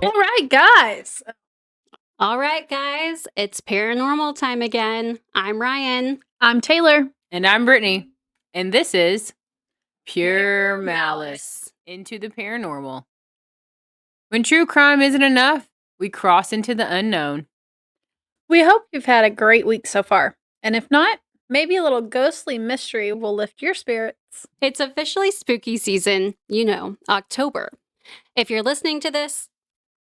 All right, guys, it's paranormal time again. I'm Ryan. I'm Taylor. And I'm Brittany. And this is Pure Malice into the Paranormal. When true crime isn't enough, we cross into the unknown. We hope you've had a great week so far. And if not, maybe a little ghostly mystery will lift your spirits. It's officially spooky season, October. If you're listening to this,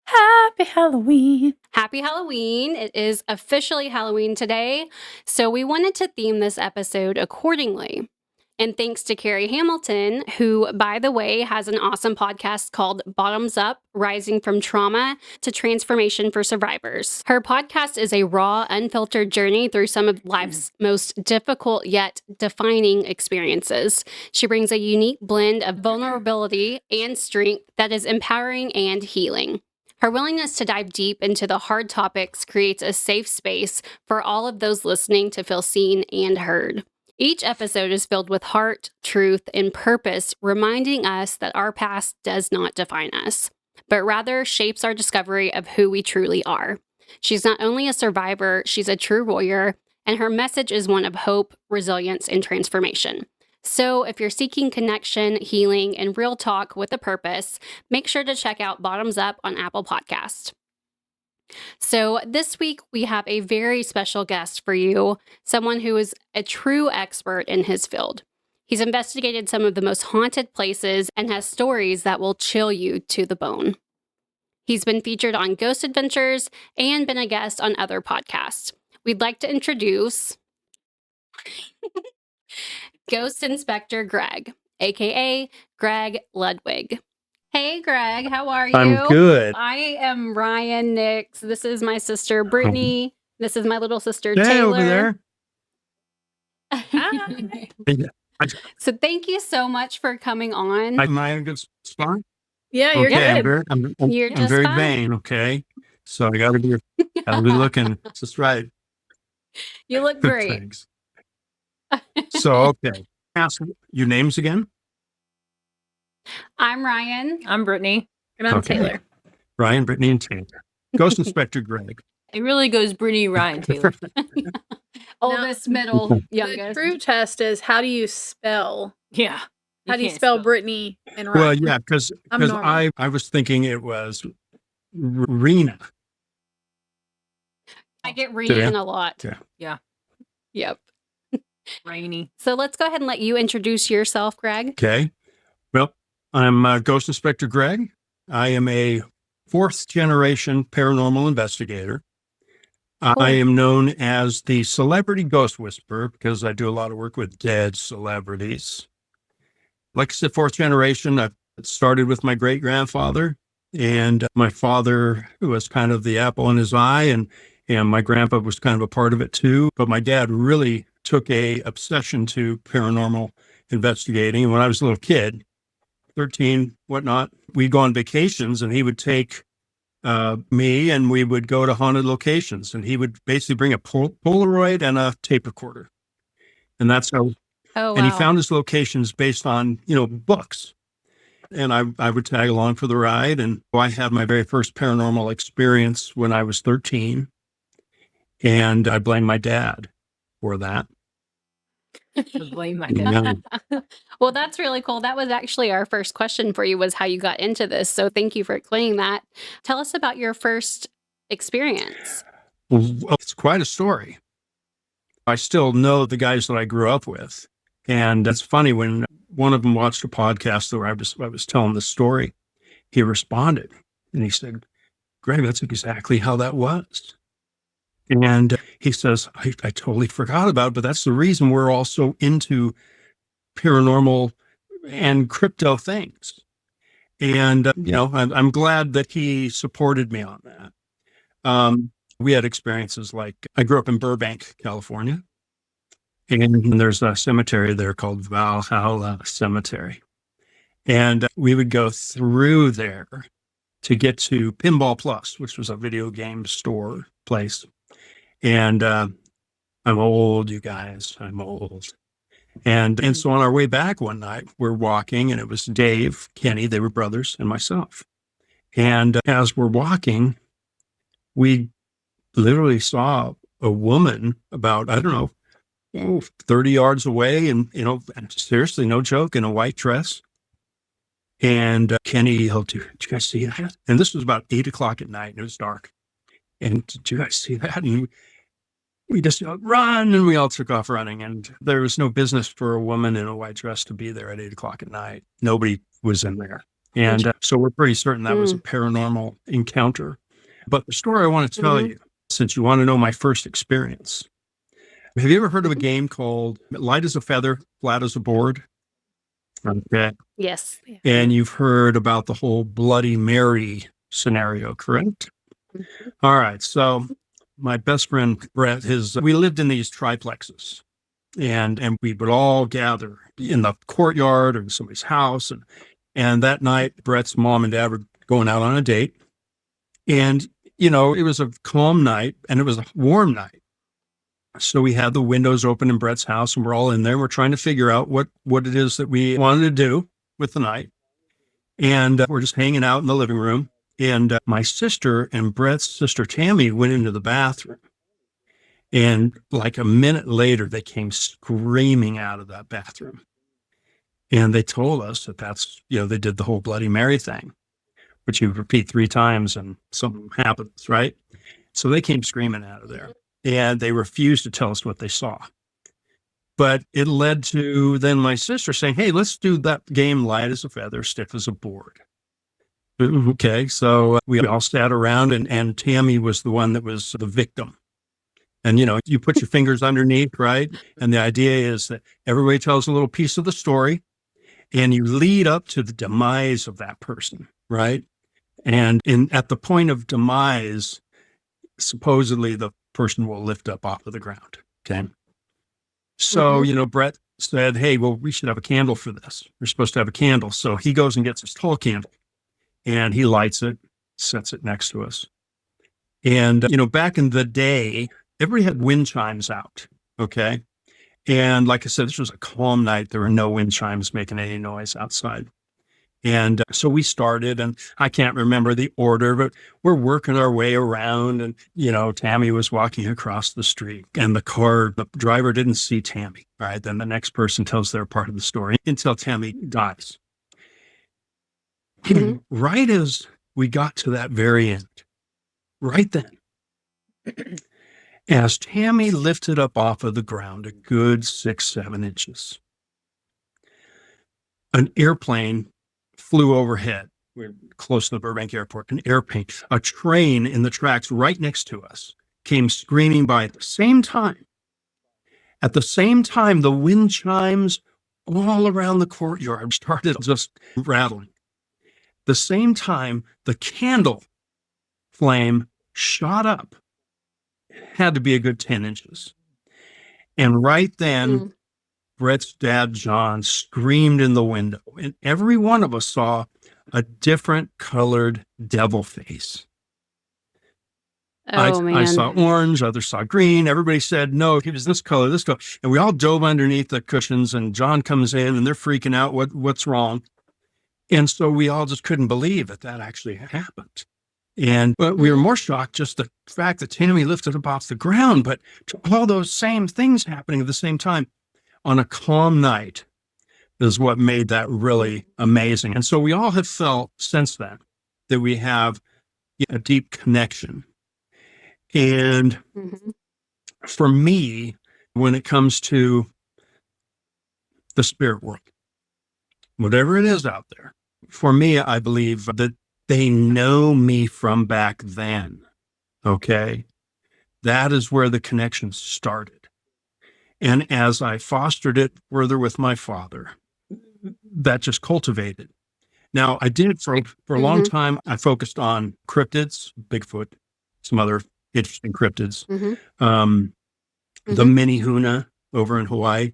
Happy Halloween. Happy Halloween. It is officially Halloween today, so we wanted to theme this episode accordingly. And thanks to Carrie Hamilton, who, by the way, has an awesome podcast called Bottoms Up, Rising from Trauma to Transformation for Survivors. Her podcast is a raw, unfiltered journey through some of life's most difficult yet defining experiences. She brings a unique blend of vulnerability and strength that is empowering and healing. Her willingness to dive deep into the hard topics creates a safe space for all of those listening to feel seen and heard. Each episode is filled with heart, truth, and purpose, reminding us that our past does not define us, but rather shapes our discovery of who we truly are. She's not only a survivor, she's a true warrior, and her message is one of hope, resilience, and transformation. So if you're seeking connection, healing, and real talk with a purpose, make sure to check out Bottoms Up on Apple Podcast. So this week, we have a very special guest for you, someone who is a true expert in his field. He's investigated some of the most haunted places and has stories that will chill you to the bone. He's been featured on Ghost Adventures and been a guest on other podcasts. We'd like to introduce Ghost Inspector Greg, aka Greg Ludwig. Hey, Greg, how are you? I'm good. I am Ryan Nix. This is my sister, Brittany. This is my little sister, Hey, Taylor. over there. So thank you so much for coming on. Am I in a good spot? Yeah, you're Okay, good. I'm You're just very fine. vain, okay? So I gotta be looking just right. You look great. Thanks. So, okay. Ask your names again? I'm Ryan. I'm Brittany. And I'm Okay. Taylor. Ryan, Brittany, and Taylor. Ghost Inspector Greg. It really goes Brittany, Ryan, Taylor. Oldest, middle, The youngest. true test is how do you spell? Yeah. How do you can't spell Brittany and Ryan? Well, yeah, because I'm normal. I was thinking it was Rena. I get reading a lot. Yeah. Yeah. Yep. Rainy. So let's go ahead and let you introduce yourself, Greg. Okay. Well, I'm Ghost Inspector Greg. I am a fourth generation paranormal investigator. I am known as the celebrity ghost whisperer because I do a lot of work with dead celebrities. Like I said, fourth generation, I started with my great grandfather, and my father was kind of the apple in his eye, and my grandpa was kind of a part of it too. But my dad really took a obsession to paranormal investigating. And when I was a little kid, 13, whatnot, we'd go on vacations and he would take me and we would go to haunted locations, and he would basically bring a Polaroid and a tape recorder. And that's how, Oh, wow. and he found his locations based on, books. And I would tag along for the ride. And I had my very first paranormal experience when I was 13. And I blame my dad for that. Blame my dad. Yeah. Well, that's really cool. That was actually our first question for you, was how you got into this. So thank you for explaining that. Tell us about your first experience. Well, it's quite a story. I still know the guys that I grew up with. And it's funny, when one of them watched a podcast where I was telling the story, he responded and he said, Greg, that's exactly how that was. And he says, I totally forgot about it, but that's the reason we're all so into paranormal and crypto things. And, I'm glad that he supported me on that. We had experiences like, I grew up in Burbank, California, and there's a cemetery there called Valhalla Cemetery. And we would go through there to get to Pinball Plus, which was a video game store place. And I'm old, you guys. I'm old. And so on our way back one night, we're walking, and it was Dave, Kenny, they were brothers, and myself. And as we're walking, we literally saw a woman about, I don't know, 30 yards away. And, seriously, no joke, in a white dress. And Kenny yelled, did you guys see that? And this was about 8 o'clock at night, and it was dark. And did you guys see that? And we just yelled, run, and we all took off running. And there was no business for a woman in a white dress to be there at 8 o'clock at night. Nobody was in there. And so we're pretty certain that was a paranormal encounter. But the story I want to tell you, since you want to know my first experience, have you ever heard of a game called Light as a Feather, Flat as a Board? Okay. Yes. And you've heard about the whole Bloody Mary scenario, correct? All right. So my best friend, Brett, we lived in these triplexes, and we would all gather in the courtyard or in somebody's house. And that night, Brett's mom and dad were going out on a date. And, it was a calm night and it was a warm night. So we had the windows open in Brett's house, and we're all in there. We're trying to figure out what it is that we wanted to do with the night. And we're just hanging out in the living room. And my sister and Brett's sister, Tammy, went into the bathroom. And like a minute later, they came screaming out of that bathroom. And they told us that that's, they did the whole Bloody Mary thing, which you repeat 3 times and something happens, right? So they came screaming out of there, and they refused to tell us what they saw. But it led to then my sister saying, hey, let's do that game, Light as a Feather, Stiff as a Board. Okay, so we all sat around, and Tammy was the one that was the victim. And, you put your fingers underneath, right? And the idea is that everybody tells a little piece of the story, and you lead up to the demise of that person, right? And at the point of demise, supposedly the person will lift up off of the ground, okay? So, Brett said, hey, well, we should have a candle for this. We're supposed to have a candle. So he goes and gets his tall candle, and he lights it, sets it next to us. And, back in the day, everybody had wind chimes out, okay? And like I said, this was a calm night. There were no wind chimes making any noise outside. And so we started, and I can't remember the order, but we're working our way around. And, Tammy was walking across the street, and the driver didn't see Tammy. All right. Then the next person tells their part of the story until Tammy dies. Right as we got to that very end, right then, as Tammy lifted up off of the ground a good 6-7 inches, an airplane flew overhead. We're close to the Burbank airport. An airplane, a train in the tracks right next to us, came screaming by at the same time. At the same time, the wind chimes all around the courtyard started just rattling. The same time, the candle flame shot up. Had to be a good 10 inches. And right then, Brett's dad, John, screamed in the window, and every one of us saw a different colored devil face. Man. I saw orange, others saw green. Everybody said, no, he was this color. And we all dove underneath the cushions, and John comes in, and they're freaking out. What's wrong? And so we all just couldn't believe that actually happened. But we were more shocked just the fact that Tammy lifted up off the ground, but to all those same things happening at the same time on a calm night is what made that really amazing. And so we all have felt since then that we have a deep connection. And for me, when it comes to the spirit world, whatever it is out there, for me, I believe that they know me from back then. Okay. That is where the connection started. And as I fostered it further with my father, that just cultivated. Now, I did for a long time, I focused on cryptids, Bigfoot, some other interesting cryptids, the mini Huna over in Hawaii.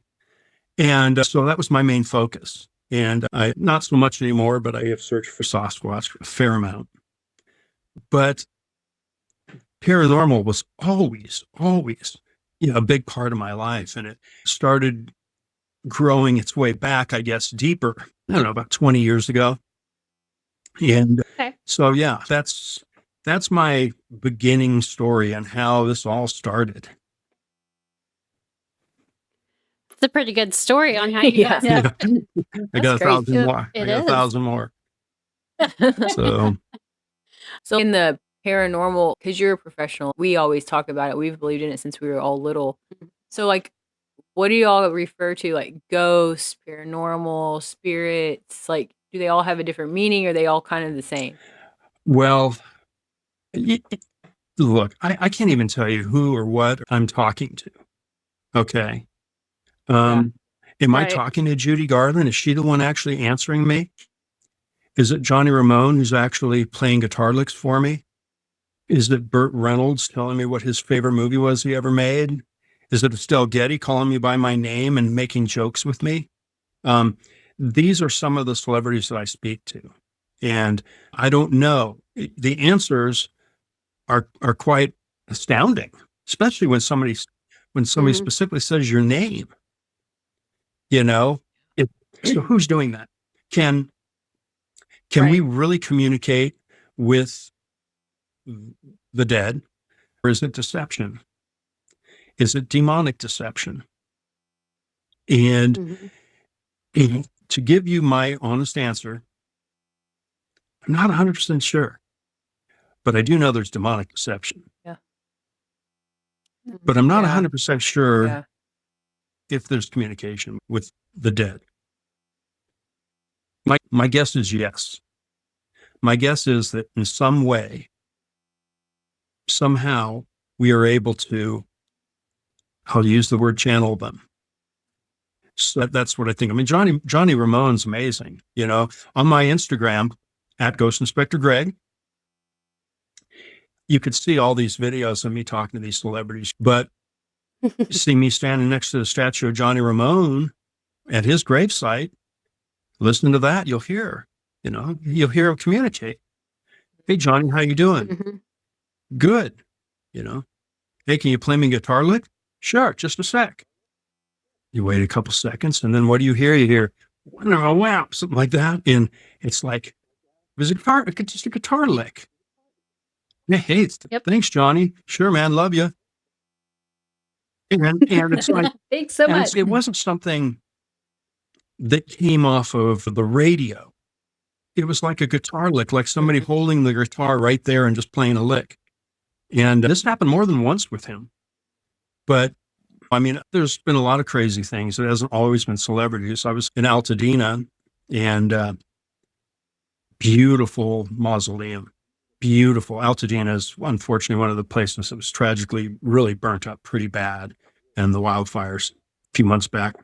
And so that was my main focus. And I, not so much anymore, but I have searched for Sasquatch a fair amount. But paranormal was always, a big part of my life. And it started growing its way back, I guess, deeper, I don't know, about 20 years ago. And So yeah, that's my beginning story and how this all started. It's a pretty good story on how you got Yeah. started. I got That's great. 1,000 more. It I got is. 1,000 more. So So in the paranormal, because you're a professional, we always talk about it. We've believed in it since we were all little. So like, what do you all refer to? Like ghosts, paranormal, spirits? Like, do they all have a different meaning, or are they all kind of the same? well, look, I can't even tell you who or what I'm talking to. Okay. Am I Right. talking to Judy Garland? Is she the one actually answering me? Is it Johnny Ramone who's actually playing guitar licks for me? Is it Burt Reynolds telling me what his favorite movie was he ever made? Is it Estelle Getty calling me by my name and making jokes with me? These are some of the celebrities that I speak to. And I don't know. The answers are quite astounding, especially when somebody Mhm. specifically says your name. You know, so who's doing that? Can we really communicate with the dead, or is it deception? Is it demonic deception? And Mhm. to give you my honest answer, I'm not 100% sure, but I do know there's demonic deception. Yeah. But I'm not Yeah. 100% sure Yeah. if there's communication with the dead. My guess is yes. My guess is that in some way, somehow, we are able to, I'll use the word channel them. So that's what I think. I mean, Johnny Ramone's amazing. You know, on my Instagram at Ghost Inspector Greg, you could see all these videos of me talking to these celebrities, but you see me standing next to the statue of Johnny Ramone at his gravesite. Listen to that, you'll hear him communicate. Hey, Johnny, how you doing? Mhm. Good. You know, hey, can you play me a guitar lick? Sure, just a sec. You wait a couple seconds, and then what do you hear? You hear, wow, something like that. And it's like, it was just a guitar lick. Hey, Yep. thanks, Johnny. Sure, man, love you. And it's like, Thanks so much. it wasn't something that came off of the radio. It was like a guitar lick, like somebody holding the guitar right there and just playing a lick. And this happened more than once with him. But I mean, there's been a lot of crazy things. It hasn't always been celebrities. I was in Altadena, and beautiful mausoleum. Beautiful. Altadena is unfortunately one of the places that was tragically really burnt up pretty bad in the wildfires a few months back.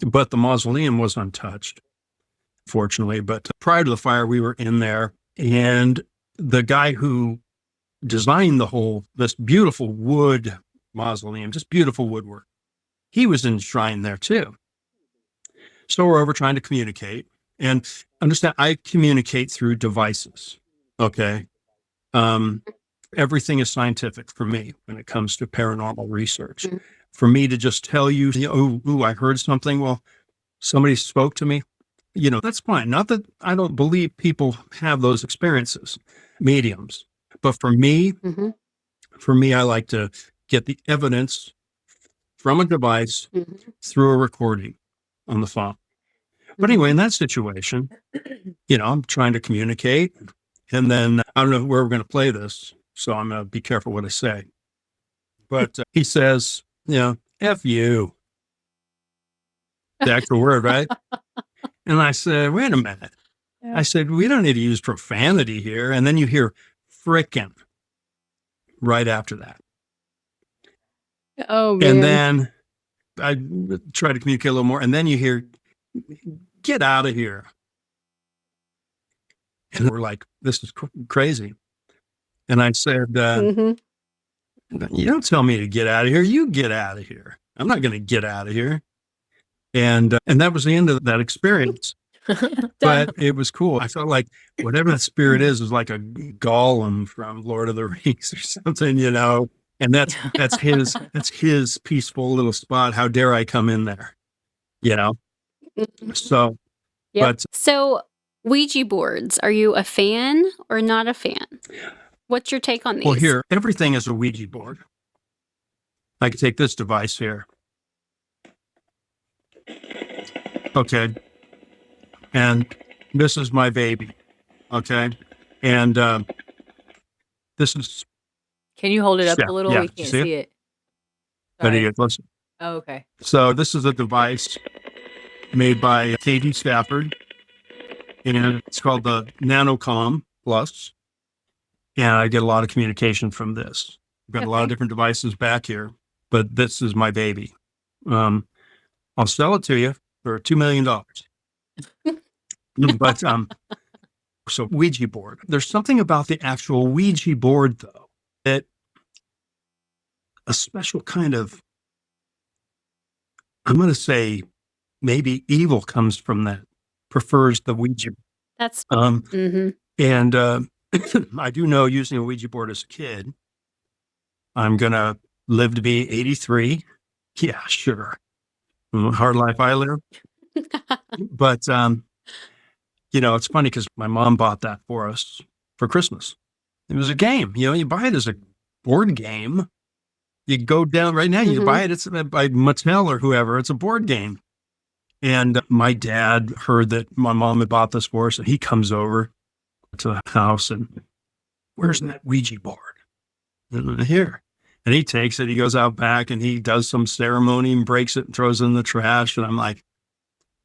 But the mausoleum was untouched, fortunately. But prior to the fire, we were in there, and the guy who designed this beautiful wood mausoleum, just beautiful woodwork, he was enshrined there too. So we're over trying to communicate, and understand I communicate through devices. Okay. Everything is scientific for me when it comes to paranormal research. Mhm. For me to just tell you, I heard something. Well, somebody spoke to me. That's fine. Not that I don't believe people have those experiences, mediums. But for me, Mhm. I like to get the evidence from a device Mhm. through a recording on the phone. But anyway, in that situation, I'm trying to communicate, and then I don't know where we're going to play this, so I'm going to be careful what I say. But he says, F you. The actual word, right? And I said, wait a minute. Yeah. I said, we don't need to use profanity here. And then you hear frickin' right after that. Oh, man. And then I try to communicate a little more. And then you hear, get out of here. And we're like, this is crazy. And I said, Mhm. you don't tell me to get out of here. You get out of here. I'm not going to get out of here. And that was the end of that experience. But it was cool. I felt like whatever that spirit is like a golem from Lord of the Rings or something, and that's his peaceful little spot. How dare I come in there, Mhm. So, Yep. but So Ouija boards. Are you a fan or not a fan? What's your take on these? Well, here, everything is a Ouija board. I can take this device here. Okay. And this is my baby. Okay. And this is. Can you hold it up Yeah, a little? yeah. We You can't see it? see it. But Sorry. listen. Oh, okay. So this is a device made by Katie Stafford, and it's called the NanoCom Plus. And I get a lot of communication from this. I've got a lot of different devices back here, but this is my baby. I'll sell it to you for $2 million. But so Ouija board. There's something about the actual Ouija board, though, that a special kind of, I'm going to say, maybe evil comes from that. Prefers the Ouija. That's And I do know, using a Ouija board as a kid, I'm going to live to be 83. Yeah, sure. Hard life I live. But, it's funny because my mom bought that for us for Christmas. It was a game. You buy it as a board game. You go down right now, you buy it. It's by Mattel or whoever. It's a board game. And my dad heard that my mom had bought this for us, and he comes over to the house and, where's that Ouija board? And here. And he takes it, he goes out back and he does some ceremony and breaks it and throws it in the trash. And I'm like,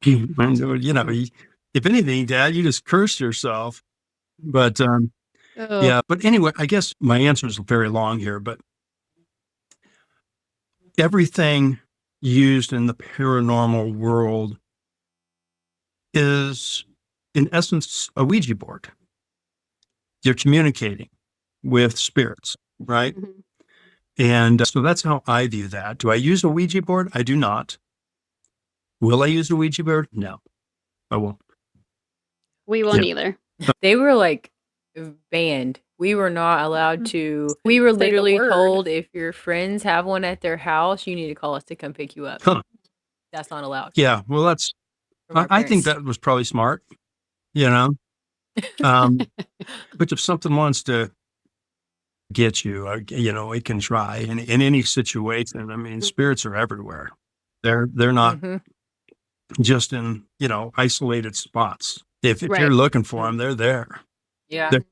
if anything, Dad, you just cursed yourself. But yeah, but anyway, I guess my answer is very long here, but everything used in the paranormal world is, in essence, a Ouija board. You're communicating with spirits, right? And so that's how I view that. Do I use a Ouija board? I do not. Will I use a Ouija board? No, I won't. We won't either. They were like banned. We were not allowed to. We were Say the literally word. told, if your friends have one at their house, you need to call us to come pick you up. Huh. That's not allowed. Yeah, well, that's. from our I think parents. that was probably smart. But if something wants to get you, it can try in any situation. I mean, spirits are everywhere. They're not just in isolated spots. If Right. you're looking for them, they're there. Yeah. They're-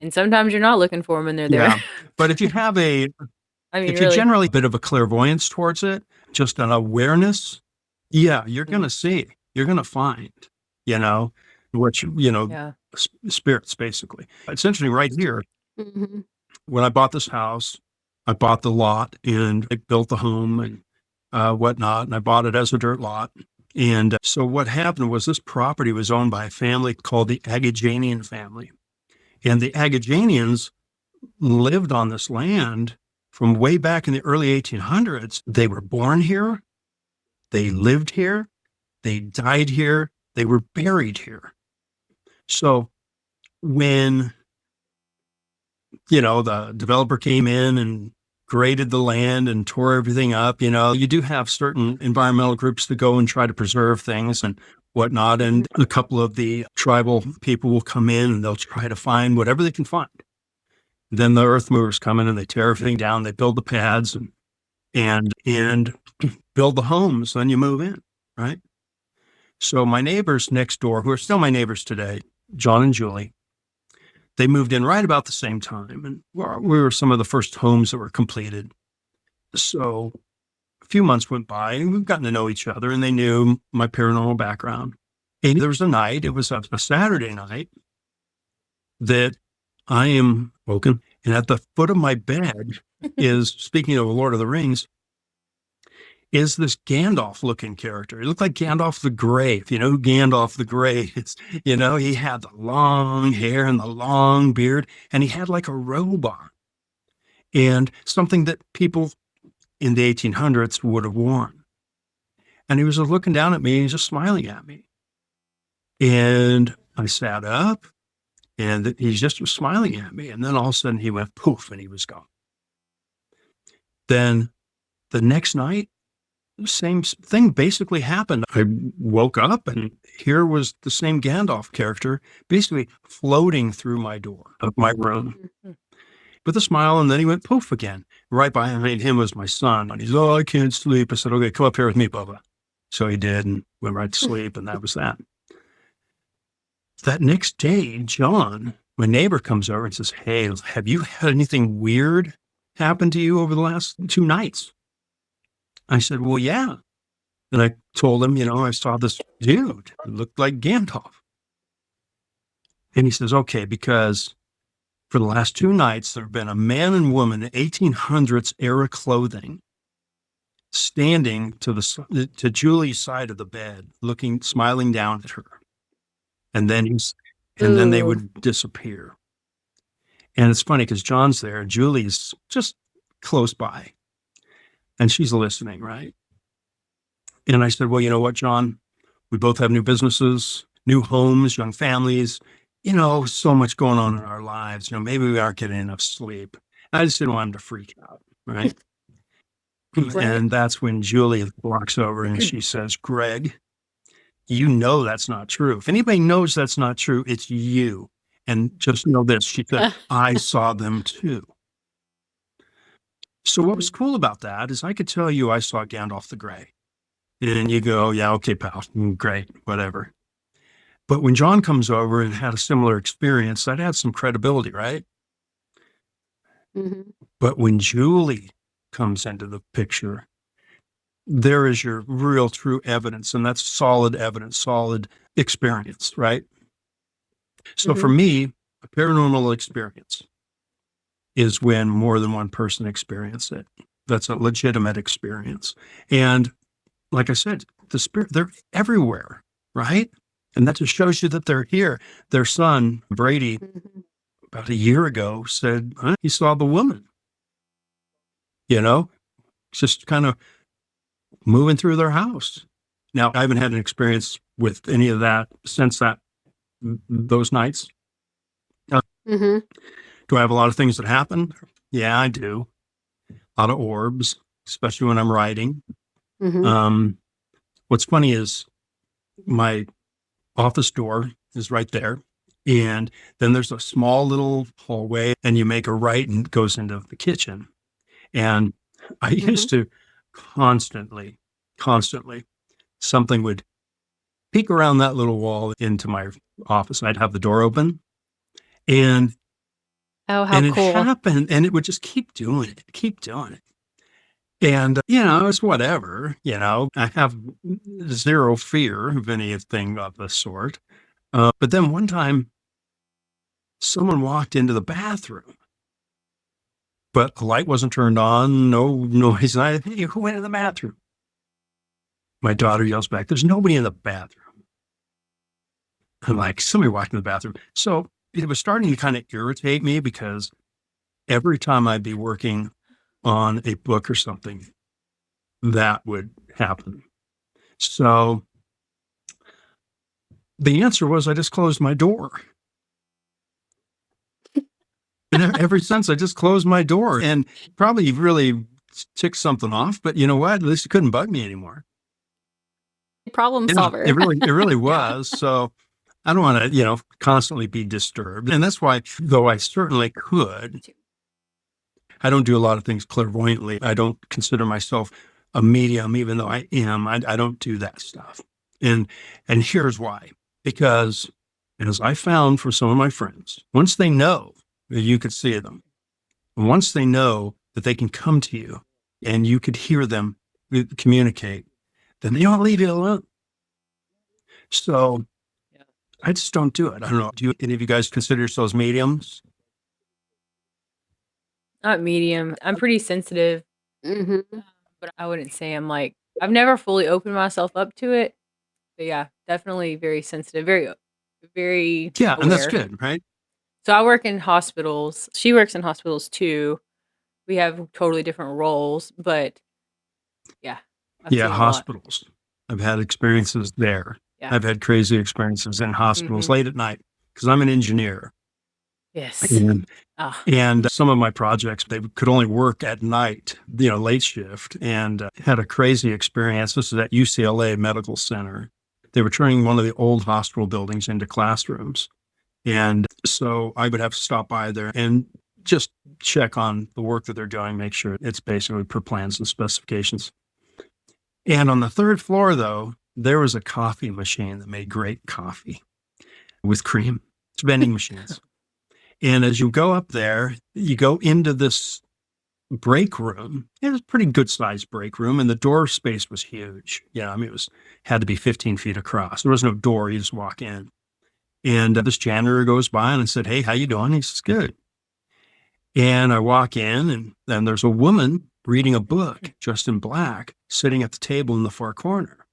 And sometimes you're not looking for them and they're there. Yeah. But if you have I mean, if really. you generally a bit of a clairvoyance towards it, just an awareness, yeah, you're going to see, you're going to find, what Yeah. spirits basically. It's interesting right here. Mm-hmm. When I bought this house, I bought the lot and I built the home and whatnot, and I bought it as a dirt lot. And so what happened was this property was owned by a family called the Agajanian family. And the Agajanians lived on this land from way back in the early 1800s. They were born here. They lived here. They died here. They were buried here. So when, the developer came in and graded the land and tore everything up, you do have certain environmental groups that go and try to preserve things and whatnot. And a couple of the tribal people will come in and they'll try to find whatever they can find. Then the earth movers come in and they tear everything down. They build the pads and build the homes. Then you move in, right? So my neighbors next door, who are still my neighbors today, John and Julie, they moved in right about the same time. And we were some of the first homes that were completed. So a few months went by and we've gotten to know each other and they knew my paranormal background. And there was a night, it was a Saturday night, that I am woken. And at the foot of my bed is, speaking of Lord of the Rings, is this Gandalf-looking character. He looked like Gandalf the Grey. If you know who Gandalf the Grey is, he had the long hair and the long beard, and he had like a robe on. And something that people in the 1800s would have worn. And he was just looking down at me, and he's just smiling at me. And I sat up, and he just was smiling at me. And then all of a sudden he went poof, and he was gone. Then the next night, same thing basically happened. I woke up and here was the same Gandalf character basically floating through my door of my room with a smile. And then he went poof again. Right behind him was my son. And he's, oh, I can't sleep. I said, okay, come up here with me, Bubba. So he did and went right to sleep. And that was that. That next day, John, my neighbor, comes over and says, hey, have you had anything weird happen to you over the last 2 nights? I said, well, yeah. And I told him, I saw this dude who looked like Gandalf. And he says, okay, because for the last 2 nights, there have been a man and woman in 1800s era clothing standing to Julie's side of the bed, smiling down at her. And then they would disappear. And it's funny because John's there and Julie's just close by. And she's listening, right? And I said, well, you know what, John? We both have new businesses, new homes, young families, so much going on in our lives. Maybe we aren't getting enough sleep. I just didn't want him to freak out, right? Right. And that's when Julie walks over and she says, Greg, that's not true. If anybody knows that's not true, it's you. And just know this, she said, I saw them too. So what was cool about that is I could tell you I saw Gandalf the Grey. And you go, yeah, okay, pal, great, whatever. But when John comes over and had a similar experience, that had some credibility, right? Mm-hmm. But when Julie comes into the picture, there is your real, true evidence. And that's solid evidence, solid experience, right? So for me, a paranormal experience is when more than one person experience it. That's a legitimate experience. And like I said, the spirit, they're everywhere, right? And that just shows you that they're here. Their son, Brady, about a year ago said he saw the woman, just kind of moving through their house. Now, I haven't had an experience with any of that since those nights. Do I have a lot of things that happen? Yeah, I do. A lot of orbs, especially when I'm writing. What's funny is my office door is right there. And then there's a small little hallway and you make a right and it goes into the kitchen. And I used to constantly, something would peek around that little wall into my office. And I'd have the door open and oh, how and cool. it happened and it would just keep doing it. And, it's whatever, I have zero fear of anything of the sort. But then one time someone walked into the bathroom, but the light wasn't turned on, no noise. And I, hey, who went in the bathroom? My daughter yells back, there's nobody in the bathroom. I'm like, somebody walked in the bathroom. So it was starting to kind of irritate me because every time I'd be working on a book or something, that would happen. So the answer was I just closed my door. And ever since I just closed my door and probably really ticked something off, but you know what? At least it couldn't bug me anymore. Problem solver. It really was. So I don't want to, constantly be disturbed. And that's why, though I certainly could, I don't do a lot of things clairvoyantly. I don't consider myself a medium, even though I am. I don't do that stuff. And here's why. Because as I found for some of my friends, once they know that you could see them, once they know that they can come to you and you could hear them communicate, then they don't leave you alone. So I just don't do it. I don't know. Do any of you guys consider yourselves mediums? Not medium. I'm pretty sensitive, but I wouldn't say I'm like, I've never fully opened myself up to it. But yeah, definitely very sensitive, very, very Yeah, and that's aware. good, right? So I work in hospitals. She works in hospitals too. We have totally different roles, but yeah. I've seen a lot. Hospitals. I've had experiences there. Yeah. I've had crazy experiences in hospitals late at night because I'm an engineer. Yes. And Ah, And some of my projects, they could only work at night, late shift, and had a crazy experience. This is at UCLA Medical Center. They were turning one of the old hospital buildings into classrooms. And so I would have to stop by there and just check on the work that they're doing, make sure it's basically per plans and specifications. And on the third floor, though, there was a coffee machine that made great coffee with cream. It's vending machines. And as you go up there, you go into this break room. It was a pretty good sized break room, and the door space was huge. It had to be 15 feet across. There was no door. You just walk in. And this janitor goes by and I said, "Hey, how you doing?" He says, "Good." And I walk in, and then there's a woman reading a book, dressed in black, sitting at the table in the far corner.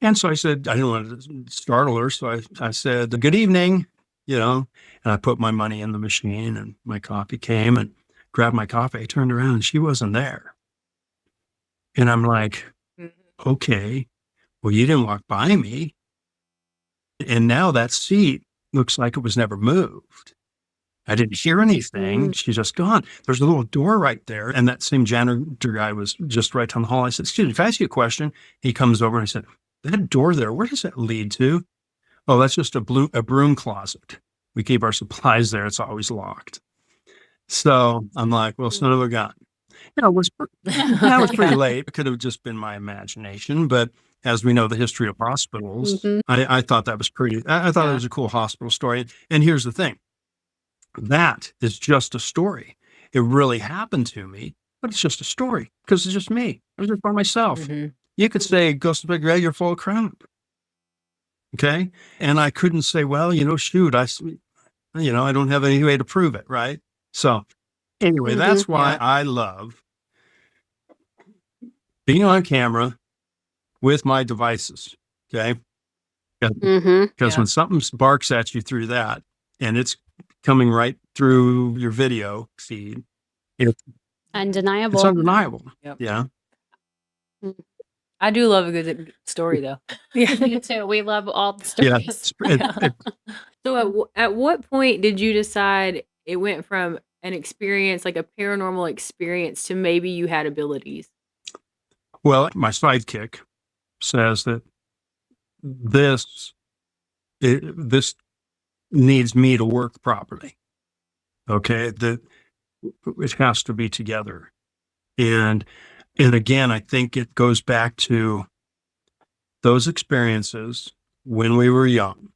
And so I said, I didn't want to startle her. So I said, "Good evening," and I put my money in the machine, and my coffee came and grabbed my coffee. I turned around and she wasn't there. And I'm like, okay, well, you didn't walk by me. And now that seat looks like it was never moved. I didn't hear anything. She's just gone. There's a little door right there. And that same janitor guy was just right down the hall. I said, "Excuse me, if I ask you a question?" He comes over and I said, "That door there, where does that lead to?" "Oh, that's just a broom closet. We keep our supplies there. It's always locked." So I'm like, well, son of a gun. That was pretty late. It could have just been my imagination. But as we know, the history of hospitals, I thought that was I thought it was a cool hospital story. And here's the thing. That is just a story. It really happened to me, but it's just a story because it's just me. I was just by myself. You could say, "Ghost of Big Red, you're full of crap." Okay. And I couldn't say, well, shoot, I don't have any way to prove it. Right. So anyway, that's why I love being on camera with my devices. Okay. Because when something barks at you through that and it's coming right through your video feed, it's Undeniable. It's undeniable. Yep. Yeah. I do love a good story, though. Me too. We love all the Yeah. stories. So at what point did you decide it went from an experience, like a paranormal experience, to maybe you had abilities? Well, my sidekick says that this needs me to work properly. Okay. That it has to be together. And again, I think it goes back to those experiences when we were young,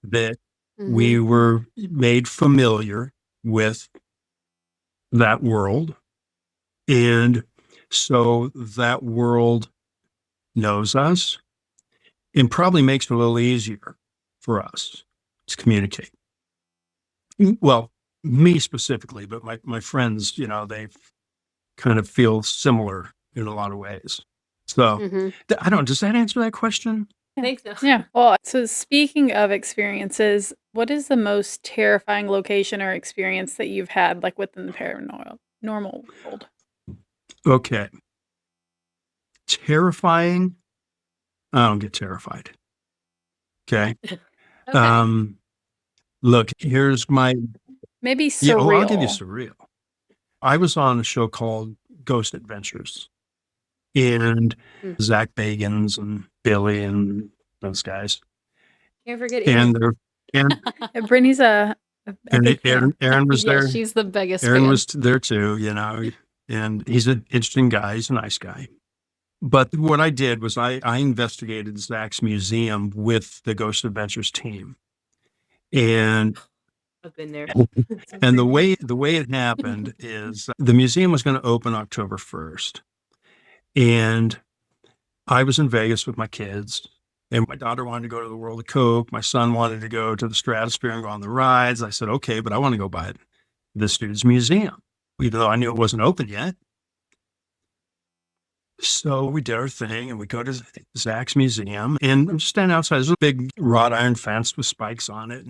that we were made familiar with that world. And so that world knows us and probably makes it a little easier for us to communicate. Well, me specifically, but my friends, they kind of feel similar in a lot of ways. So I don't, does that answer that question? I think so. Yeah. Well, so speaking of experiences, what is the most terrifying location or experience that you've had, like within the paranormal world? Okay. Terrifying. I don't get terrified. Okay. Look, here's my. Maybe surreal. Yeah, I'll give you surreal. I was on a show called Ghost Adventures, and Zach Bagans and Billy and those guys. Can't forget And Aaron. they're Brittany's a and big fan. Aaron was there. She's the biggest Aaron fan. was there too, and he's an interesting guy. He's a nice guy. But what I did was I investigated Zach's museum with the Ghost Adventures team. And I've been there. And the way it happened is the museum was going to open October 1st. And I was in Vegas with my kids, and my daughter wanted to go to the World of Coke. My son wanted to go to the Stratosphere and go on the rides. I said, okay, but I want to go by this dude's museum, even though I knew it wasn't open yet. So we did our thing, and we go to Zach's museum, and I'm just standing outside. There's a big wrought iron fence with spikes on it,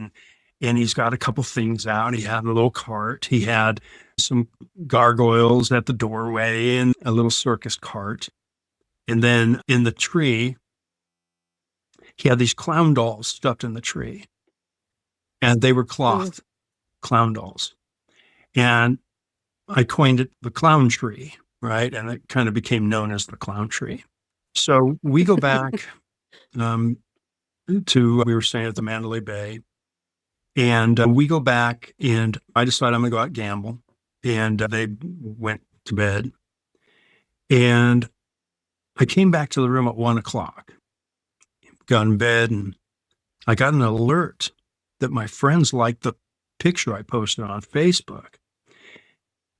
and he's got a couple things out. He had a little cart. He had some gargoyles at the doorway and a little circus cart. And then in the tree, he had these clown dolls stuffed in the tree. And they were cloth clown dolls. And I coined it the clown tree, right? And it kind of became known as the clown tree. So we go back we were staying at the Mandalay Bay. And we go back and I decided I'm going to go out and gamble. And they went to bed. And I came back to the room at 1:00, got in bed, and I got an alert that my friends liked the picture I posted on Facebook.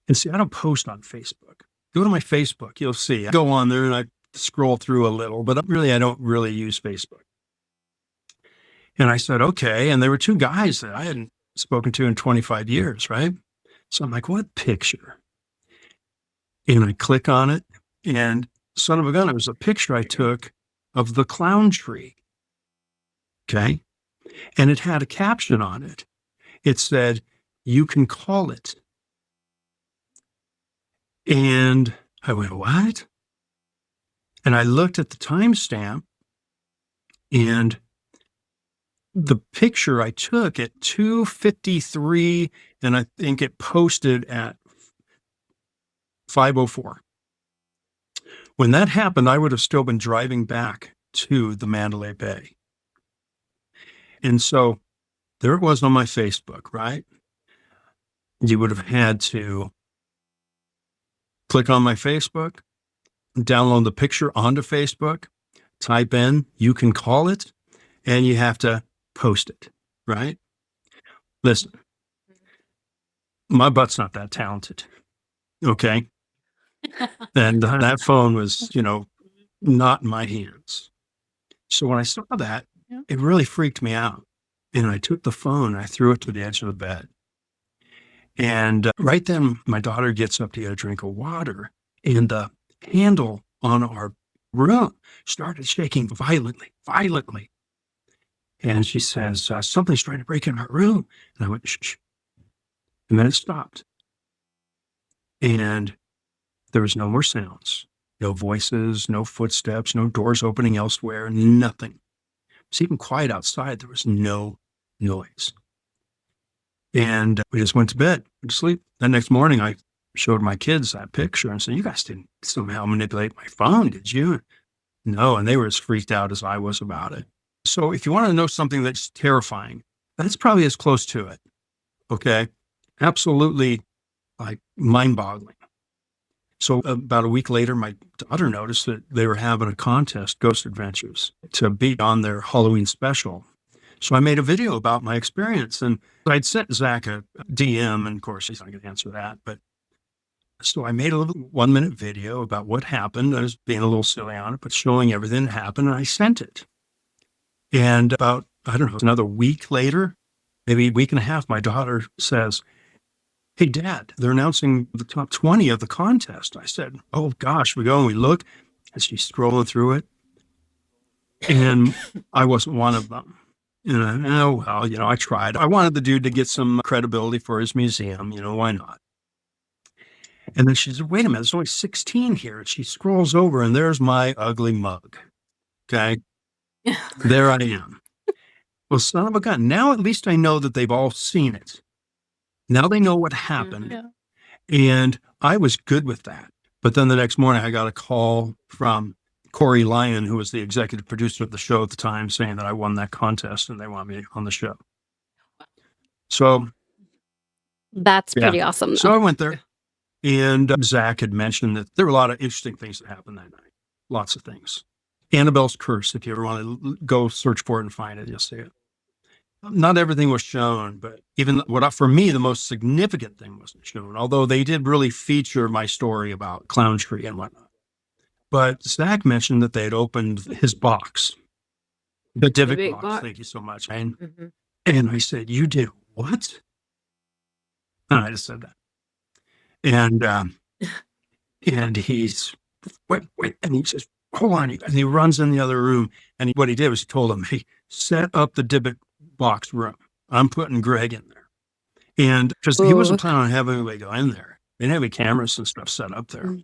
And see, I don't post on Facebook. Go to my Facebook, you'll see. I go on there and I scroll through a little, but I don't really use Facebook. And I said, okay. And there were two guys that I hadn't spoken to in 25 years, right? So I'm like, what picture? And I click on it, and son of a gun, it was a picture I took of the clown tree. Okay. And it had a caption on it. It said, "You can call it." And I went, what? And I looked at the timestamp, and the picture I took at 2:53, and I think it posted at 5:04. When that happened, I would have still been driving back to the Mandalay Bay. And so there it was on my Facebook, right? You would have had to click on my Facebook, download the picture onto Facebook, type in, "You can call it," and you have to post it, right? Listen, my butt's not that talented, okay? And that phone was, not in my hands. So when I saw that, it really freaked me out. And I took the phone, I threw it to the edge of the bed. And right then, my daughter gets up to get a drink of water, and the handle on our room started shaking violently. And she says, "Something's trying to break in our room." And I went, "Shh." And then it stopped. And there was no more sounds, no voices, no footsteps, no doors opening elsewhere, nothing. It was even quiet outside. There was no noise. And we just went to bed, went to sleep. The next morning, I showed my kids that picture and said, "You guys didn't somehow manipulate my phone, did you?" No, and they were as freaked out as I was about it. So if you want to know something that's terrifying, that's probably as close to it. Okay? Absolutely, like, mind-boggling. So about a week later, my daughter noticed that they were having a contest, Ghost Adventures, to be on their Halloween special. So I made a video about my experience, and I'd sent Zach a DM, and of course, he's not going to answer that. But so I made a little 1-minute video about what happened. I was being a little silly on it, but showing everything that happened, and I sent it. And about, another week later, maybe a week and a half, my daughter says, "Hey, Dad, they're announcing the top 20 of the contest." I said, "Oh, gosh." We go and we look, and she's scrolling through it. And I wasn't one of them. And I tried. I wanted the dude to get some credibility for his museum. Why not? And then she said, "Wait a minute, there's only 16 here." And she scrolls over, and there's my ugly mug. Okay. There I am. Well, son of a gun. Now at least I know that they've all seen it. Now they know what happened. Yeah. And I was good with that. But then the next morning, I got a call from Corey Lyon, who was the executive producer of the show at the time, saying that I won that contest and they want me on the show. So That's pretty awesome, though. So I went there, and Zach had mentioned that there were a lot of interesting things that happened that night. Lots of things. Annabelle's Curse, if you ever want to go search for it and find it, you'll see it. Not everything was shown, but even for me, the most significant thing wasn't shown, although they did really feature my story about Clown Tree and whatnot. But Zach mentioned that they had opened his box, the Dybbuk box. Thank you so much. And I said, "You did what?" And I just said that. And he's, wait, and he says, "Hold on." And he runs in the other room. And what he did was he told him, "Hey, set up the Dybbuk box room. I'm putting Greg in there." And because he wasn't planning on having anybody go in there. They didn't have any cameras and stuff set up there.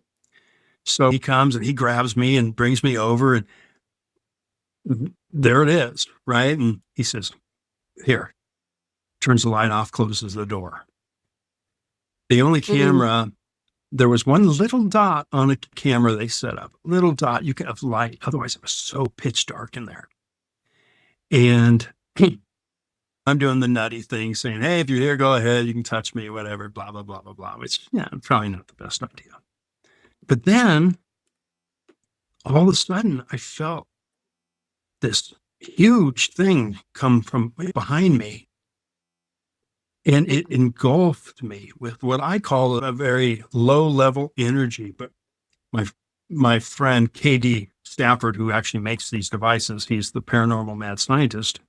So he comes and he grabs me and brings me over, and there it is, right? And he says, "Here," turns the light off, closes the door. The only camera, there was one little dot on a camera they set up. Little dot, you could have light. Otherwise, it was so pitch dark in there. And I'm doing the nutty thing saying, hey, if you're here, go ahead. You can touch me, whatever, blah, blah, blah, blah, blah, which, yeah, probably not the best idea. But then all of a sudden, I felt this huge thing come from behind me. And it engulfed me with what I call a very low level energy. But my friend, KD Stafford, who actually makes these devices, he's the paranormal mad scientist,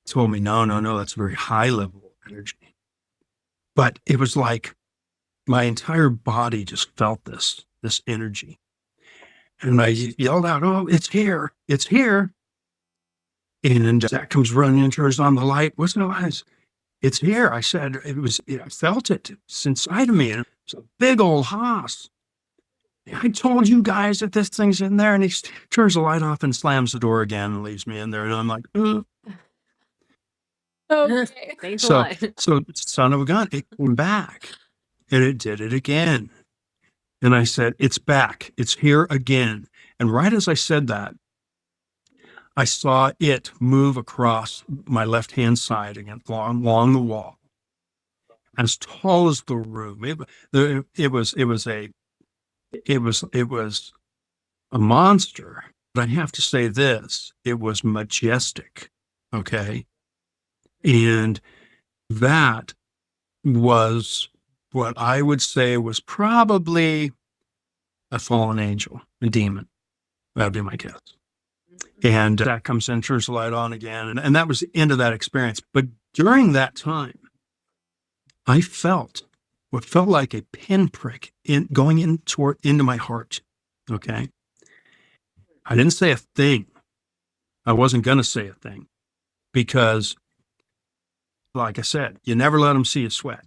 told me, no, that's a very high level energy. But it was like my entire body just felt this energy. And I yelled out, oh, it's here. It's here. And Zach comes running and turns on the light. What's the light? It's here. I said, I felt it. It's inside of me. And it's a big old hoss. I told you guys that this thing's in there. And he turns the light off and slams the door again and leaves me in there. And I'm like, Okay. Thanks a lot. So son of a gun, it came back and it did it again. And I said, it's back. It's here again. And right as I said that, I saw it move across my left-hand side again, along the wall, as tall as the room. It was a monster. But I have to say this: it was majestic. Okay, and that was what I would say was probably a fallen angel, a demon. That'd be my guess. And that comes in, turns the light on again. And that was the end of that experience. But during that time, I felt what felt like a pinprick going into my heart. Okay. I didn't say a thing. I wasn't going to say a thing because, like I said, you never let them see you sweat.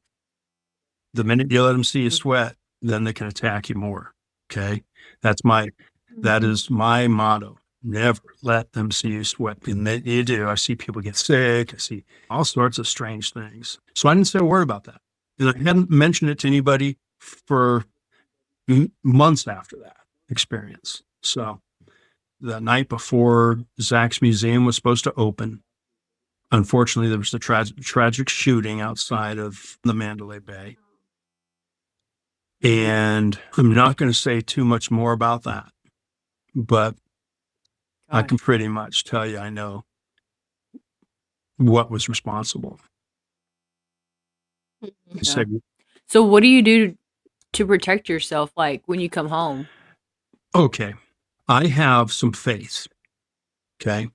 The minute you let them see you sweat, then they can attack you more. Okay. That is my motto. Never let them see you sweat. And you do. I see people get sick. I see all sorts of strange things. So I didn't say a word about that. And I hadn't mentioned it to anybody for months after that experience. So the night before Zach's museum was supposed to open, unfortunately, there was a tragic shooting outside of the Mandalay Bay. And I'm not going to say too much more about that, but I can pretty much tell you I know what was responsible. Yeah. So what do you do to protect yourself, like when you come home? Okay. I have some faith. Okay.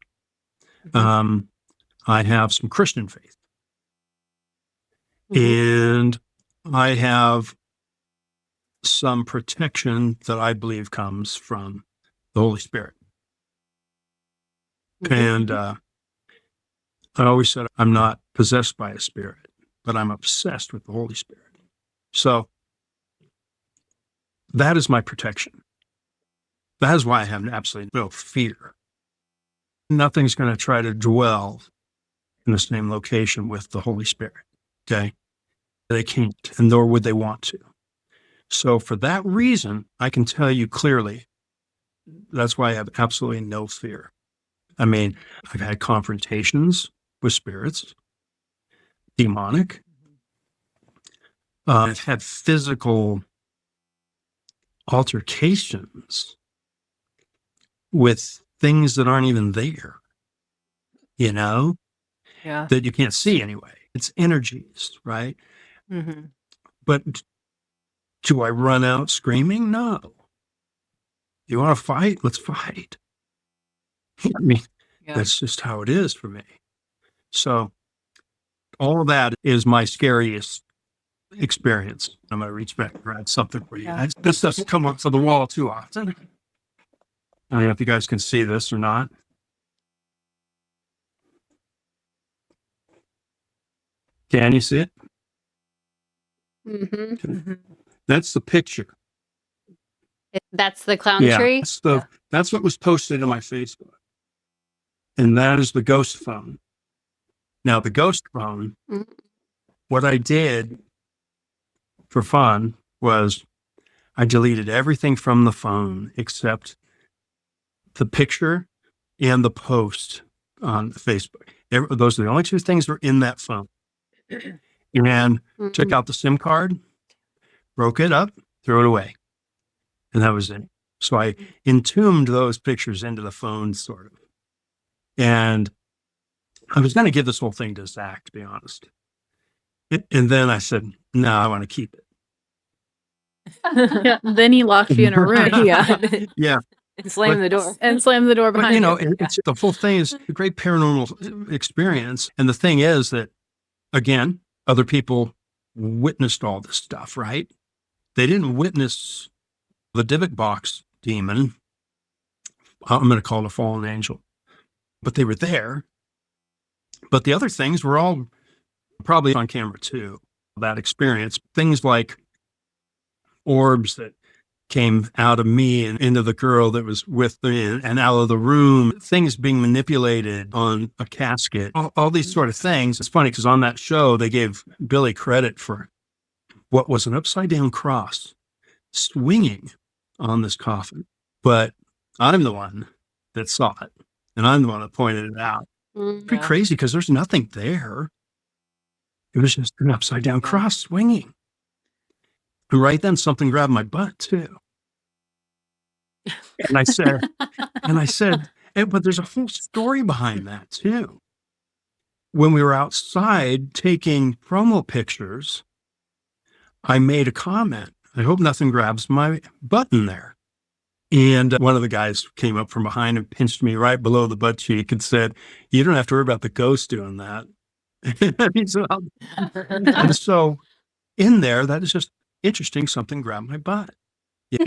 I have some Christian faith. And I have some protection that I believe comes from the Holy Spirit. And I always said I'm not possessed by a spirit, but I'm obsessed with the Holy Spirit. So that is my protection. That is why I have absolutely no fear. Nothing's going to try to dwell in the same location with the Holy Spirit. Okay? They can't, and nor would they want to. So for that reason, I can tell you clearly, that's why I have absolutely no fear. I mean, I've had confrontations with spirits, demonic. I've had physical altercations with things that aren't even there, Yeah. that you can't see anyway. It's energies, right? But do I run out screaming? No. You want to fight? Let's fight. I mean, that's just how it is for me. So all of that is my scariest experience. I'm going to reach back and grab something for you. This doesn't come up to the wall too often. I don't know if you guys can see this or not. Can you see it? That's the picture. That's the clown tree? That's what was posted on my Facebook. And that is the ghost phone. Now, the ghost phone, what I did for fun was I deleted everything from the phone except the picture and the post on Facebook. Those are the only two things that were in that phone. And took out the SIM card, broke it up, threw it away. And that was it. So I entombed those pictures into the phone, sort of. And I was going to give this whole thing to Zach, to be honest. And then I said, no, I want to keep it. Yeah, then he locked you in a room. Yeah. And slammed the door. And slammed the door behind you. It's, the whole thing is a great paranormal experience. And the thing is that, again, other people witnessed all this stuff, right? They didn't witness the Dybbuk box demon. I'm going to call it a fallen angel. But they were there. But the other things were all probably on camera too, that experience. Things like orbs that came out of me and into the girl that was with me and out of the room, things being manipulated on a casket, all these sort of things. It's funny because on that show, they gave Billy credit for what was an upside down cross swinging on this coffin. But I'm the one that saw it and I'm the one that pointed it out. Pretty crazy because there's nothing there. It was just an upside down cross swinging. And right then something grabbed my butt too. And I said, but there's a whole story behind that too. When we were outside taking promo pictures, I made a comment. I hope nothing grabs my butt in there. And one of the guys came up from behind and pinched me right below the butt cheek and said, you don't have to worry about the ghost doing that. And so in there, that is just interesting. Something grabbed my butt.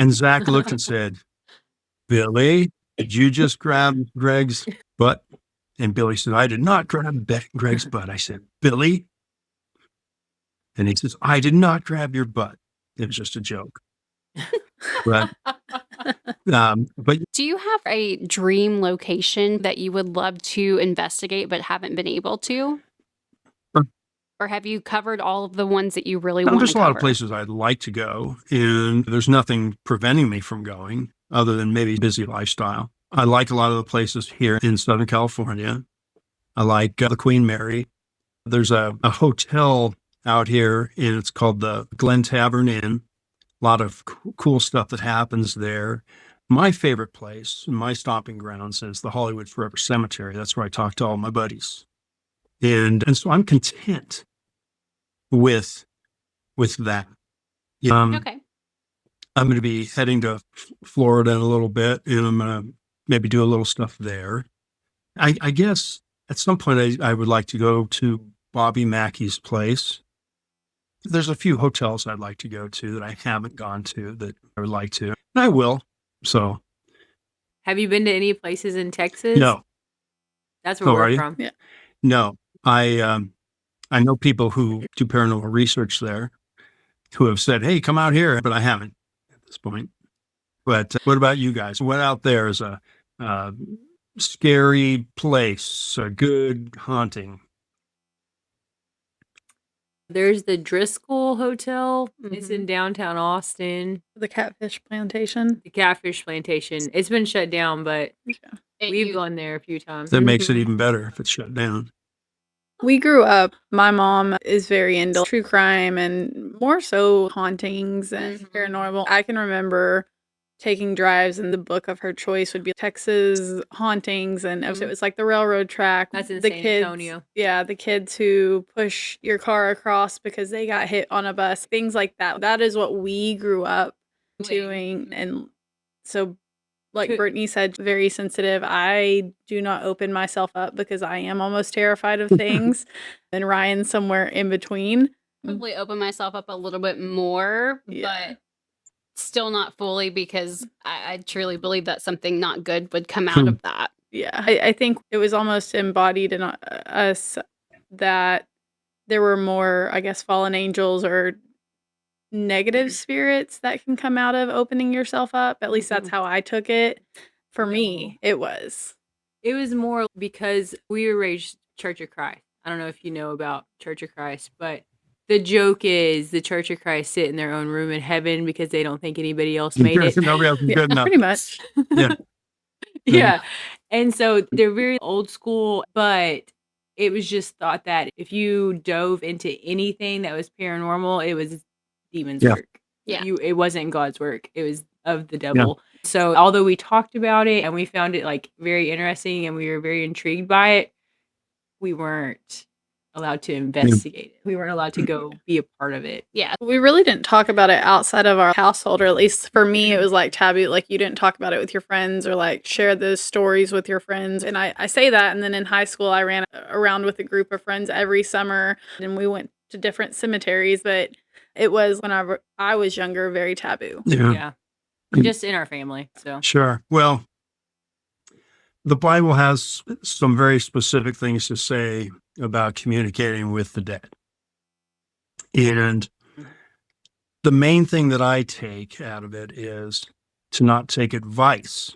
And Zach looked and said, Billy, did you just grab Greg's butt? And Billy said, I did not grab Greg's butt. I said, Billy? And he says, I did not grab your butt. It was just a joke. But do you have a dream location that you would love to investigate but haven't been able to? Or have you covered all of the ones that you really want to cover? There's a lot of places I'd like to go, and there's nothing preventing me from going other than maybe busy lifestyle. I like a lot of the places here in Southern California. I like the Queen Mary. There's a hotel out here, and it's called the Glen Tavern Inn. A lot of cool stuff that happens there. My favorite place, my stomping grounds, is the Hollywood Forever Cemetery. That's where I talk to all my buddies. And so I'm content with that. Okay. I'm going to be heading to Florida in a little bit, and I'm going to maybe do a little stuff there. I guess at some point I would like to go to Bobby Mackey's place. There's a few hotels I'd like to go to that I haven't gone to that I would like to. And I will. So, have you been to any places in Texas? No. That's where we're from. Yeah. No. I know people who do paranormal research there who have said, hey, come out here, but I haven't at this point. But what about you guys? What out there is a scary place, a good haunting? There's the Driscoll Hotel. It's in downtown Austin. The Catfish Plantation. The Catfish Plantation. It's been shut down, but we've gone there a few times. That makes it even better if it's shut down. We grew up, my mom is very into true crime and more so hauntings and paranormal. I can remember taking drives and the book of her choice would be Texas Hauntings, and it was like the railroad track. That's in the San kids, Antonio. Yeah, the kids who push your car across because they got hit on a bus, things like that. That is what we grew up doing. And so, like Brittany said, very sensitive. I do not open myself up because I am almost terrified of things. And Ryan's somewhere in between. Probably open myself up a little bit more, but still not fully, because I truly believe that something not good would come out of that. Yeah, I think it was almost embodied in us that there were more, I guess, fallen angels or negative spirits that can come out of opening yourself up. At least that's how I took it. For me, it was. It was more because we were raised Church of Christ. I don't know if you know about Church of Christ, but The joke is the Church of Christ sit in their own room in heaven because they don't think anybody else made it. Nobody else is Yeah, good enough. pretty much. Yeah. Yeah. And so they're very old school, but it was just thought that if you dove into anything that was paranormal, it was demons' Yeah. work. Yeah. It wasn't God's work. It was of the devil. So although we talked about it and we found it like very interesting and we were very intrigued by it, we weren't allowed to investigate it. We weren't allowed to go be a part of it. Yeah. We really didn't talk about it outside of our household, or at least for me, it was like taboo. Like you didn't talk about it with your friends or like share those stories with your friends. And I say that. And then in high school, I ran around with a group of friends every summer and we went to different cemeteries. But it was when I was younger, very taboo. Yeah. Just in our family. So Sure. Well, the Bible has some very specific things to say about communicating with the dead. And the main thing that I take out of it is to not take advice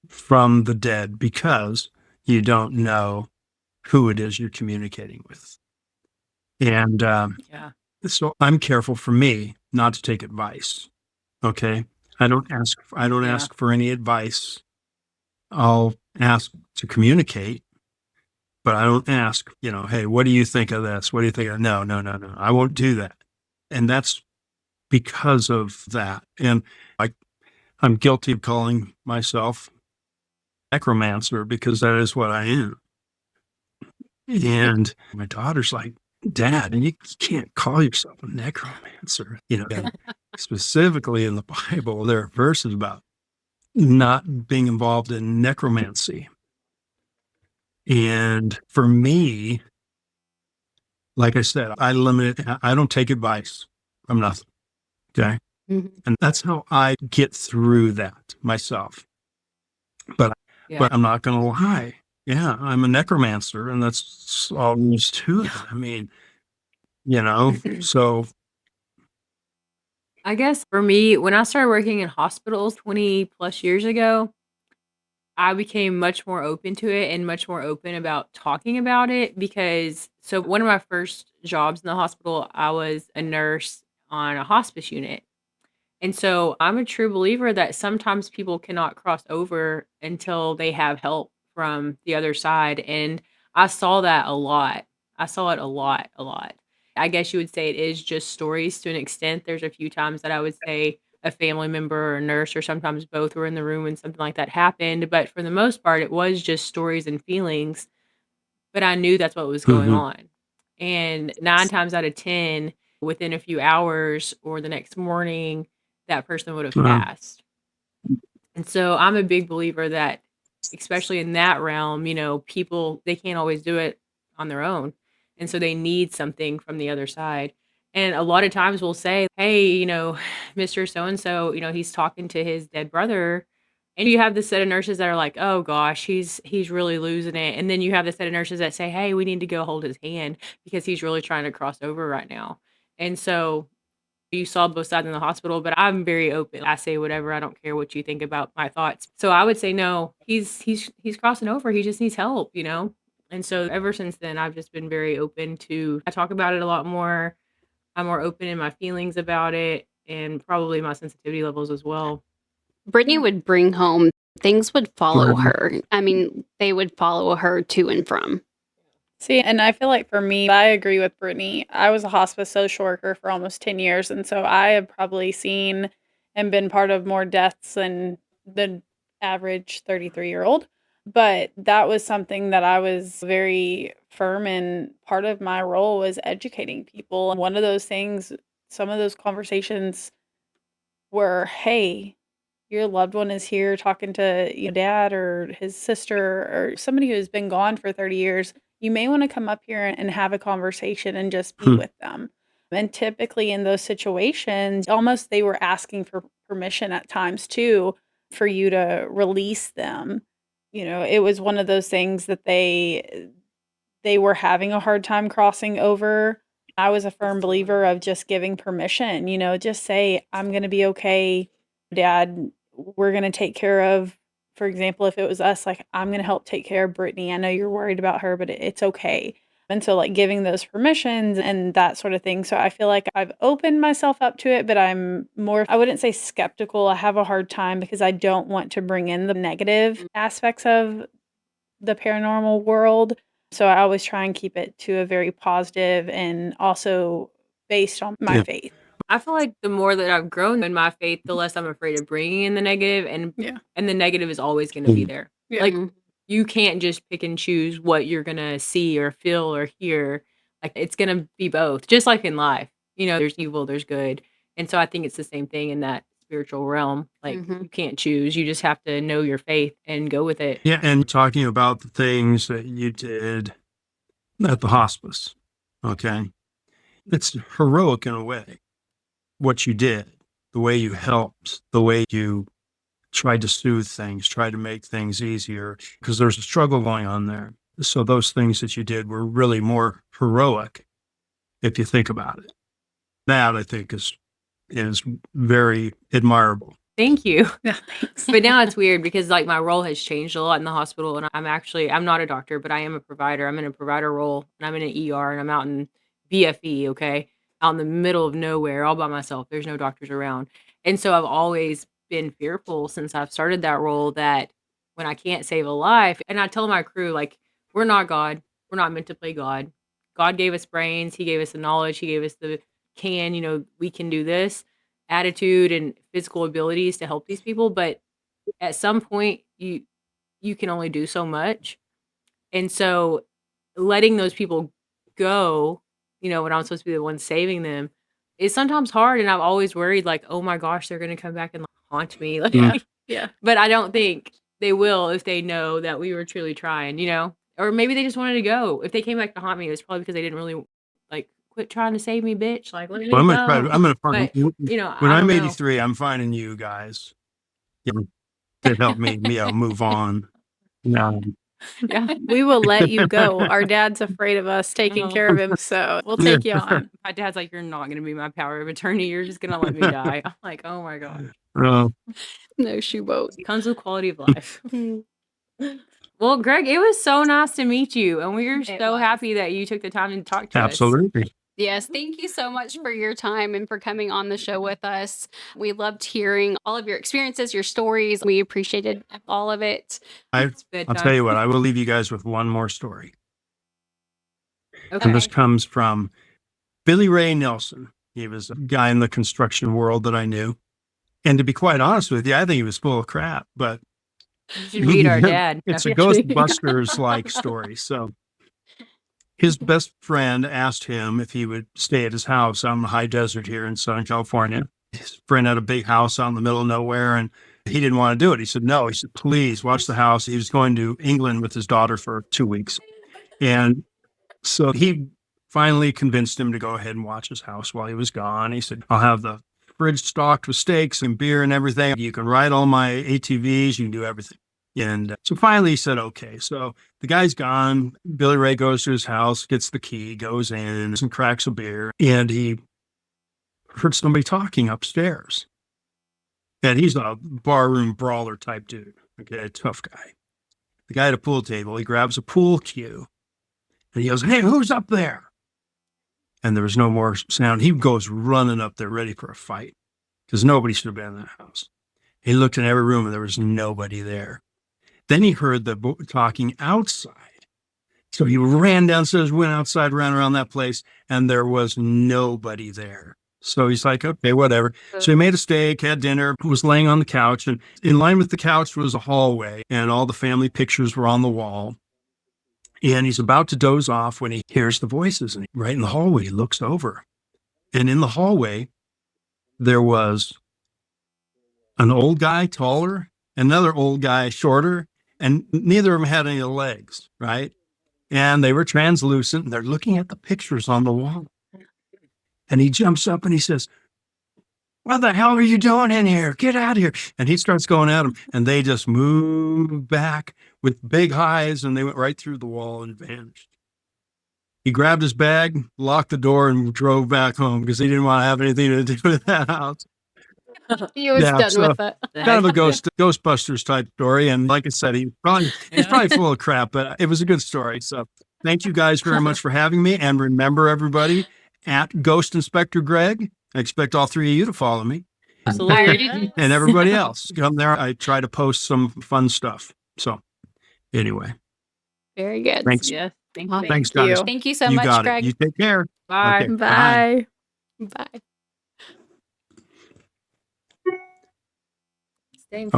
from the dead because you don't know who it is you're communicating with. And so I'm careful for me not to take advice. Okay. I don't ask for any advice. I'll ask to communicate, but I don't ask, hey, what do you think of this? What do you think of No. I won't do that. And that's because of that. And I'm guilty of calling myself necromancer because that is what I am. And my daughter's like, Dad, and you can't call yourself a necromancer. And specifically in the Bible, there are verses about not being involved in necromancy. And for me, like I said, I limit it. I don't take advice from nothing. Okay. Mhm. And that's how I get through that myself. But I'm not going to lie. Yeah, I'm a necromancer, and that's all there is to it. I mean, so. I guess for me, when I started working in hospitals 20 plus years ago, I became much more open to it and much more open about talking about it because one of my first jobs in the hospital, I was a nurse on a hospice unit. And so I'm a true believer that sometimes people cannot cross over until they have help from the other side. And I saw that a lot. I saw it a lot. I guess you would say it is just stories to an extent. There's a few times that I would say a family member or a nurse or sometimes both were in the room when something like that happened. But for the most part, it was just stories and feelings. But I knew that's what was going on. And 9 times out of 10, within a few hours or the next morning, that person would have passed. And so I'm a big believer that, especially in that realm, people, they can't always do it on their own. And so they need something from the other side. And a lot of times we'll say, hey, Mr. So-and-so, he's talking to his dead brother. And you have the set of nurses that are like, oh gosh, he's really losing it. And then you have the set of nurses that say, hey, we need to go hold his hand because he's really trying to cross over right now. And so you saw both sides in the hospital, but I'm very open. I say whatever. I don't care what you think about my thoughts. So I would say, no, he's crossing over. He just needs help, And so ever since then, I've just been very open I talk about it a lot more. I'm more open in my feelings about it and probably my sensitivity levels as well. Brittany would bring home, things would follow her. I mean, they would follow her to and from. See, and I feel like for me, I agree with Brittany. I was a hospice social worker for almost 10 years. And so I have probably seen and been part of more deaths than the average 33-year-old. But that was something that I was very firm in. Part of my role was educating people. And one of those things, some of those conversations were, hey, your loved one is here talking to your dad or his sister or somebody who's been gone for 30 years. You may want to come up here and have a conversation and just be with them. And typically in those situations, almost they were asking for permission at times too for you to release them. It was one of those things that they were having a hard time crossing over. I was a firm believer of just giving permission, just say, I'm going to be okay, Dad. We're going to take care of, for example, if it was us, like, I'm going to help take care of Brittany. I know you're worried about her, but it's okay. And so like giving those permissions and that sort of thing. So I feel like I've opened myself up to it, but I'm more, I wouldn't say skeptical. I have a hard time because I don't want to bring in the negative aspects of the paranormal world. So I always try and keep it to a very positive and also based on my faith. I feel like the more that I've grown in my faith, the less I'm afraid of bringing in the negative, and the negative is always going to be there. Yeah. Like you can't just pick and choose what you're going to see or feel or hear. Like it's going to be both, just like in life. You know, there's evil, there's good. And so I think it's the same thing in that spiritual realm. Like you can't choose. You just have to know your faith and go with it. Yeah, and talking about the things that you did at the hospice, okay? It's heroic in a way, what you did, the way you helped, the way you tried to soothe things, tried to make things easier, because there's a struggle going on there. So those things that you did were really more heroic, if you think about it. That, I think, is very admirable. Thank you. Yeah, thanks. But now it's weird because like my role has changed a lot in the hospital, and I'm not a doctor, but I am a provider. I'm in a provider role, and I'm in an ER, and I'm out in BFE, okay? Out in the middle of nowhere all by myself. There's no doctors around. And so I've always been fearful since I've started that role that when I can't save a life, and I tell my crew, like, we're not God. We're not meant to play God. God gave us brains. He gave us the knowledge. He gave us we can do this, attitude and physical abilities to help these people. But at some point, you can only do so much. And so letting those people go, when I'm supposed to be the one saving them, is sometimes hard. And I've always worried, like, oh my gosh, they're going to come back and haunt me. Like, Yeah. But I don't think they will if they know that we were truly trying, or maybe they just wanted to go. If they came back to haunt me, it was probably because they didn't really like quit trying to save me, bitch. Like, let me go. I'm gonna find, But, when I'm 83, I'm finding you guys to help me move on. Yeah. We will let you go. Our dad's afraid of us taking care of him, so we'll take you on. My dad's like, you're not going to be my power of attorney. You're just going to let me die. I'm like, oh my God. No, she won't. It comes with quality of life. Well, Greg, it was so nice to meet you. And we are so happy that you took the time to talk to us. Absolutely. Yes, thank you so much for your time and for coming on the show with us. We loved hearing all of your experiences, your stories. We appreciated all of it. I'll tell you what, I will leave you guys with one more story. Okay. And this comes from Billy Ray Nelson. He was a guy in the construction world that I knew. And to be quite honest with you, I think he was full of crap, but you should read our dad. It's a Ghostbusters-like story. So his best friend asked him if he would stay at his house out in the high desert here in Southern California. His friend had a big house out in the middle of nowhere, and he didn't want to do it. He said, no. He said, please watch the house. He was going to England with his daughter for 2 weeks. And so he finally convinced him to go ahead and watch his house while he was gone. He said, I'll have the fridge stocked with steaks and beer and everything. You can ride all my ATVs. You can do everything. And so finally he said, okay. So the guy's gone. Billy Ray goes to his house, gets the key, goes in and cracks a beer. And he heard somebody talking upstairs. And he's a barroom brawler type dude. Okay, a tough guy. The guy at a pool table, he grabs a pool cue. And he goes, hey, who's up there? And there was no more sound. He goes running up there ready for a fight because nobody should have been in that house. He looked in every room and there was nobody there. Then he heard the talking outside. So he ran downstairs, went outside, ran around that place, and there was nobody there. So he's like, okay, whatever. So he made a steak, had dinner, was laying on the couch, and in line with the couch was a hallway, and all the family pictures were on the wall. And he's about to doze off when he hears the voices, and right in the hallway, he looks over. And in the hallway, there was an old guy, taller, another old guy, shorter, and neither of them had any legs, right? And they were translucent, and they're looking at the pictures on the wall. And he jumps up and he says, what the hell are you doing in here? Get out of here. And he starts going at him, and they just moved back with big highs, and they went right through the wall and vanished. He grabbed his bag, locked the door, and drove back home because he didn't want to have anything to do with that house. He was done with it. Kind of a Ghostbusters type story. And like I said, he's probably full of crap, but it was a good story. So thank you guys very much for having me. And remember, everybody, at Ghost Inspector Greg, I expect all three of you to follow me. Absolutely. And everybody else. Come there. I try to post some fun stuff. So anyway, Very good. thanks. Yes. Thank Well, you. Thanks, Thank you. guys. Thank you so You much, got Greg. it. You take care. Bye. Okay, Bye. Bye. Stay